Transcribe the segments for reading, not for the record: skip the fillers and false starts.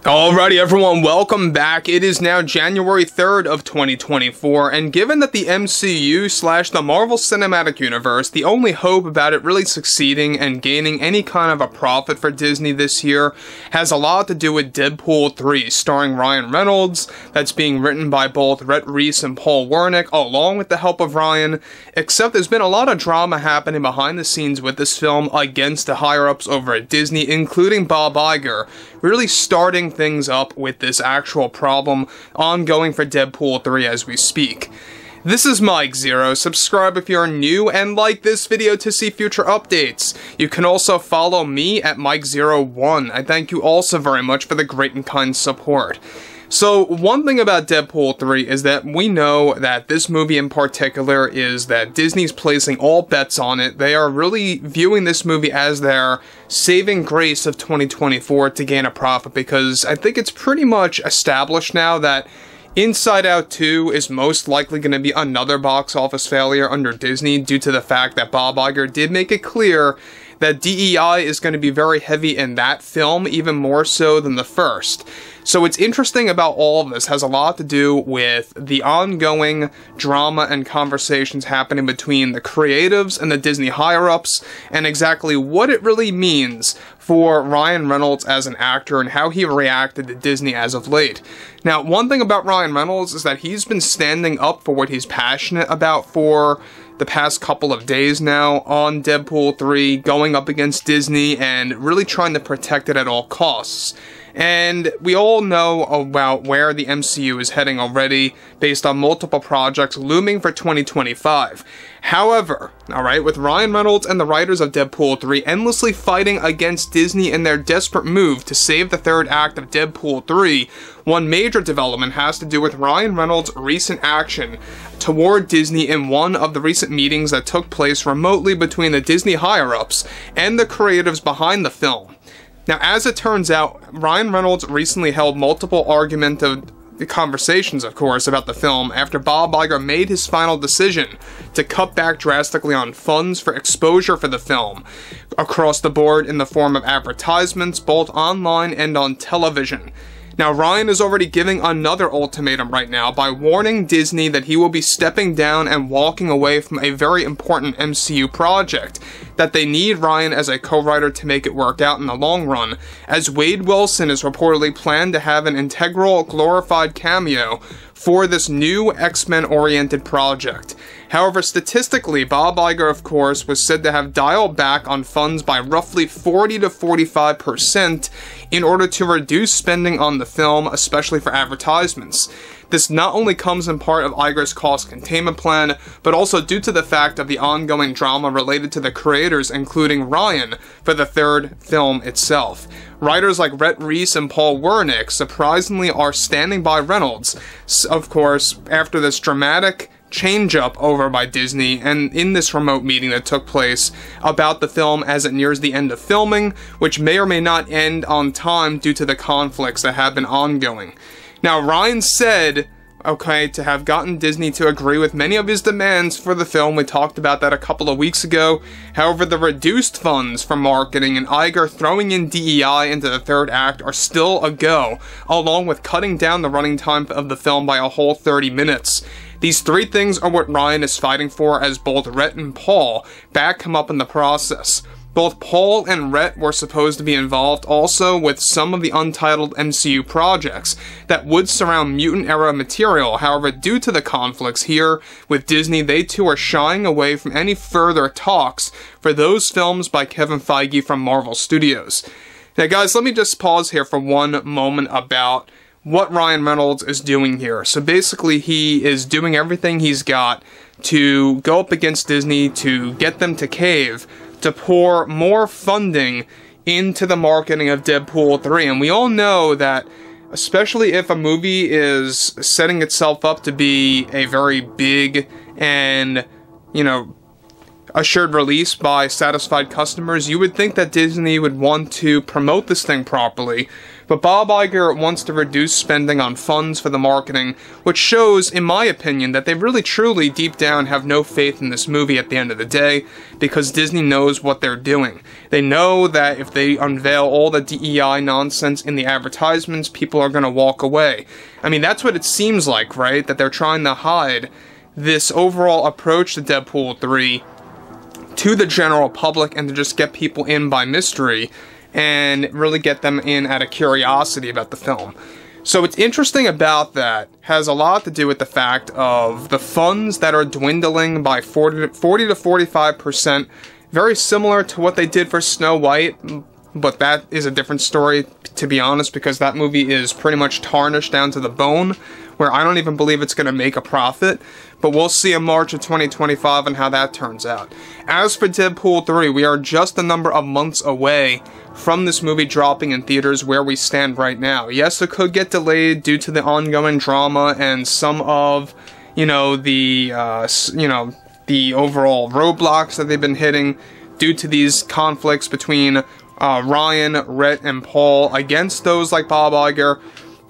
Alrighty everyone, welcome back. It is now January 3rd of 2024, and given that the MCU / the Marvel Cinematic Universe, the only hope about it really succeeding and gaining any kind of a profit for Disney this year has a lot to do with Deadpool 3, starring Ryan Reynolds, that's being written by both Rhett Reese and Paul Wernick, along with the help of Ryan, except there's been a lot of drama happening behind the scenes with this film against the higher-ups over at Disney, including Bob Iger, really starting things up with this actual problem ongoing for Deadpool 3 as we speak. This is Mike Zero. Subscribe if you're new and like this video to see future updates. You can also follow me at Mike01. I thank you also very much for the great and kind support. So, one thing about Deadpool 3 is that we know that this movie in particular is that Disney's placing all bets on it. They are really viewing this movie as their saving grace of 2024 to gain a profit, because I think it's pretty much established now that Inside Out 2 is most likely going to be another box office failure under Disney due to the fact that Bob Iger did make it clear that DEI is going to be very heavy in that film, even more so than the first. So what's interesting about all of this has a lot to do with the ongoing drama and conversations happening between the creatives and the Disney higher-ups, and exactly what it really means for Ryan Reynolds as an actor and how he reacted to Disney as of late. Now, one thing about Ryan Reynolds is that he's been standing up for what he's passionate about for the past couple of days now on Deadpool 3, going up against Disney and really trying to protect it at all costs. And we all know about where the MCU is heading already, based on multiple projects looming for 2025. However, alright, with Ryan Reynolds and the writers of Deadpool 3 endlessly fighting against Disney in their desperate move to save the third act of Deadpool 3, one major development has to do with Ryan Reynolds' recent action toward Disney in one of the recent meetings that took place remotely between the Disney higher-ups and the creatives behind the film. Now, as it turns out, Ryan Reynolds recently held multiple argumentative conversations, of course, about the film after Bob Iger made his final decision to cut back drastically on funds for exposure for the film across the board in the form of advertisements, both online and on television. Now, Ryan is already giving another ultimatum right now by warning Disney that he will be stepping down and walking away from a very important MCU project, that they need Ryan as a co-writer to make it work out in the long run, as Wade Wilson is reportedly planned to have an integral, glorified cameo for this new X-Men oriented project. However, statistically, Bob Iger, of course, was said to have dialed back on funds by roughly 40 to 45% in order to reduce spending on the film, especially for advertisements. This not only comes in part of Iger's cost containment plan, but also due to the fact of the ongoing drama related to the creators, including Ryan, for the third film itself. Writers like Rhett Reese and Paul Wernick surprisingly are standing by Reynolds, of course, after this dramatic change-up over by Disney and in this remote meeting that took place about the film as it nears the end of filming, which may or may not end on time due to the conflicts that have been ongoing. Now, Ryan said, okay, to have gotten Disney to agree with many of his demands for the film. We talked about that a couple of weeks ago. However, the reduced funds for marketing and Iger throwing in DEI into the third act are still a go, along with cutting down the running time of the film by a whole 30 minutes. These three things are what Ryan is fighting for, as both Rhett and Paul back him up in the process. Both Paul and Rhett were supposed to be involved also with some of the untitled MCU projects that would surround mutant-era material. However, due to the conflicts here with Disney, they too are shying away from any further talks for those films by Kevin Feige from Marvel Studios. Now guys, let me just pause here for one moment about what Ryan Reynolds is doing here. So basically, he is doing everything he's got to go up against Disney to get them to cave, to pour more funding into the marketing of Deadpool 3. And we all know that, especially if a movie is setting itself up to be a very big and, you know, assured release by satisfied customers, you would think that Disney would want to promote this thing properly. But Bob Iger wants to reduce spending on funds for the marketing, which shows, in my opinion, that they really truly deep down have no faith in this movie at the end of the day, because Disney knows what they're doing. They know that if they unveil all the DEI nonsense in the advertisements, people are going to walk away. I mean, that's what it seems like, right? That they're trying to hide this overall approach to Deadpool 3 to the general public and to just get people in by mystery and really get them in out of curiosity about the film. So what's interesting about that has a lot to do with the fact of the funds that are dwindling by 40 to 45%, very similar to what they did for Snow White, but that is a different story, to be honest, because that movie is pretty much tarnished down to the bone, where I don't even believe it's going to make a profit, but we'll see in March of 2025 and how that turns out. As for Deadpool 3, we are just a number of months away from this movie dropping in theaters where we stand right now. Yes, it could get delayed due to the ongoing drama and some of, the overall roadblocks that they've been hitting due to these conflicts between Ryan, Rhett, and Paul against those like Bob Iger.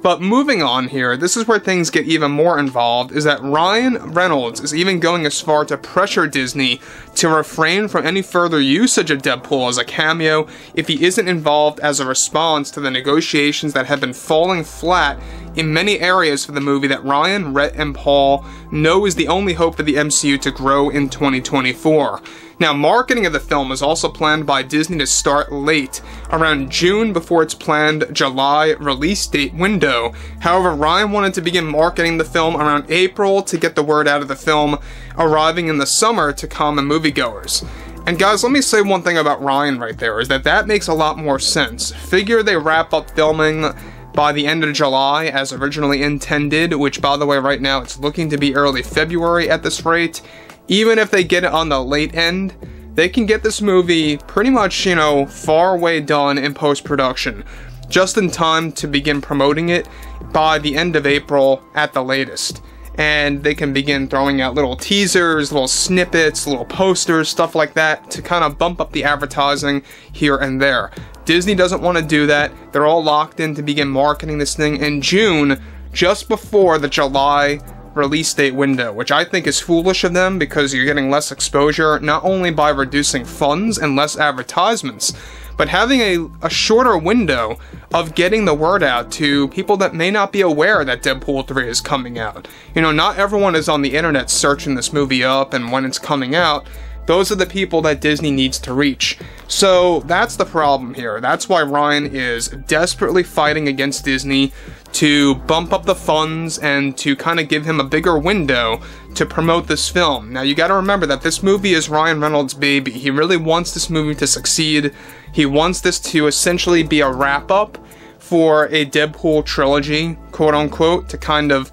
But moving on here, this is where things get even more involved, is that Ryan Reynolds is even going as far to pressure Disney to refrain from any further usage of Deadpool as a cameo if he isn't involved as a response to the negotiations that have been falling flat in many areas for the movie that Ryan, Rhett, and Paul know is the only hope for the MCU to grow in 2024. Now, marketing of the film is also planned by Disney to start late, around June before its planned July release date window. However, Ryan wanted to begin marketing the film around April to get the word out of the film arriving in the summer to common moviegoers. And guys, let me say one thing about Ryan right there, is that makes a lot more sense. Figure they wrap up filming by the end of July as originally intended, which by the way right now it's looking to be early February at this rate. Even if they get it on the late end, they can get this movie pretty much, far away done in post-production, just in time to begin promoting it by the end of April at the latest. And they can begin throwing out little teasers, little snippets, little posters, stuff like that to kind of bump up the advertising here and there. Disney doesn't want to do that. They're all locked in to begin marketing this thing in June, just before the July release date window, which I think is foolish of them because you're getting less exposure, not only by reducing funds and less advertisements, but having a shorter window of getting the word out to people that may not be aware that Deadpool 3 is coming out. Not everyone is on the internet searching this movie up and when it's coming out. Those are the people that Disney needs to reach. So that's the problem here. That's why Ryan is desperately fighting against Disney to bump up the funds and to kind of give him a bigger window to promote this film. Now you gotta remember that this movie is Ryan Reynolds' baby. He really wants this movie to succeed. He wants this to essentially be a wrap-up for a Deadpool trilogy, quote unquote, to kind of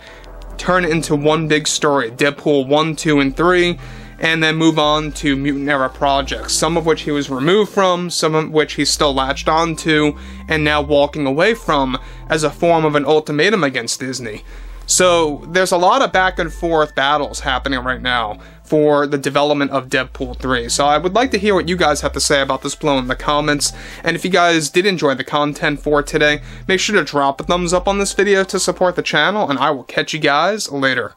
turn it into one big story. Deadpool 1, 2, and 3. And then move on to mutant era projects, some of which he was removed from, some of which he's still latched onto, and now walking away from as a form of an ultimatum against Disney. So there's a lot of back and forth battles happening right now for the development of Deadpool 3. So I would like to hear what you guys have to say about this below in the comments. And if you guys did enjoy the content for today, make sure to drop a thumbs up on this video to support the channel, and I will catch you guys later.